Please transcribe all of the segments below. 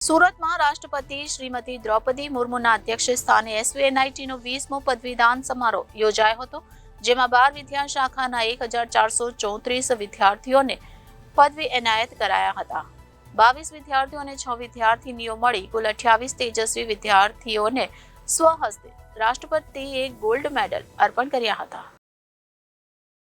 સુરતમાં રાષ્ટ્રપતિ શ્રીમતી દ્રૌપદી મુર્મુના અધ્યક્ષસ્થાને એસવીએનઆઈટીનો 20મો પદવીદાન સમારોહ યોજાયો હતો, જેમાં 12 વિદ્યા શાખાના 1434 વિદ્યાર્થીઓને પદવી એનાયત કરાયા હતા. 22 વિદ્યાર્થીઓ અને 6 વિદ્યાર્થીનીઓ મળી કુલ 28 તેજસ્વી વિદ્યાર્થીઓને સ્વહસ્તે રાષ્ટ્રપતિએ ગોલ્ડ મેડલ અર્પણ કર્યા હતા.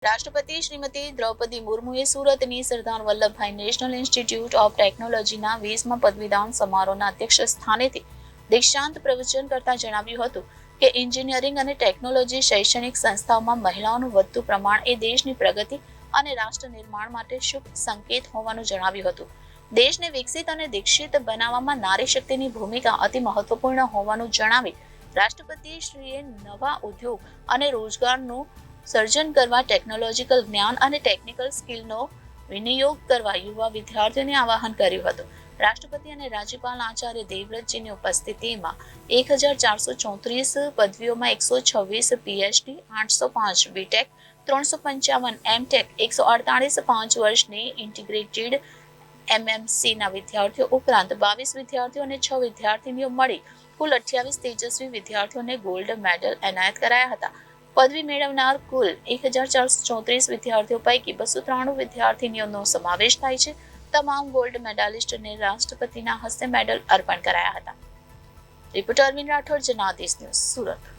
રાષ્ટ્રપતિ શ્રીમતી દ્રૌપદી મુર્મુએ સુરતની Sardar Vallabhbhai national institute of ટેકનોલોજીના 20મા પદવીદાન સમારોહના અધ્યક્ષ સ્થાનેથી દીક્ષાંત પ્રવચન કરતા જણાવ્યું હતું કે એન્જિનિયરિંગ અને ટેકનોલોજી શૈક્ષણિક સંસ્થાઓમાં મહિલાઓનું વધતું પ્રમાણ એ દેશની પ્રગતિ અને રાષ્ટ્ર નિર્માણ માટે શુભ સંકેત હોવાનું જણાવ્યું હતું. દેશને વિકસિત અને દીક્ષિત બનાવવામાં નારી શક્તિની ભૂમિકા અતિ મહત્વપૂર્ણ હોવાનું જણાવી રાષ્ટ્રપતિશ્રીએ નવા ઉદ્યોગ અને રોજગારનું સર્જન કરવા, ટેકનોલોજીકલ જ્ઞાન અને ટેકનિકલ સ્કિલનો વિનિયોગ કરવા યુવા વિદ્યાર્થીઓને આહ્વાન કર્યું હતું. રાષ્ટ્રપતિ અને રાજ્યપાલ આચાર્ય દેવવ્રતજીની ઉપસ્થિતિમાં 1434 પદવીઓમાં 126 પીએચડી, 805 બીટેક, 355 એમટેક, 148 5 વર્ષની ઇન્ટિગ્રેટેડ એમએમસીના વિદ્યાર્થીઓ ઉપરાંત 22 વિદ્યાર્થીઓ અને 6 વિદ્યાર્થીનીઓ મળી કુલ 28 તેજસ્વી વિદ્યાર્થીઓને ગોલ્ડ મેડલ એનાયત કરાયા હતા. પદવી મેળવનાર કુલ 1434 વિદ્યાર્થીઓ પૈકી 293 વિદ્યાર્થીનીઓનો સમાવેશ થાય છે. તમામ ગોલ્ડ મેડાલિસ્ટને રાષ્ટ્રપતિના હસ્તે મેડલ અર્પણ કરાયા હતા. Reporter Arvind Rathod, Janadesh news, Surat.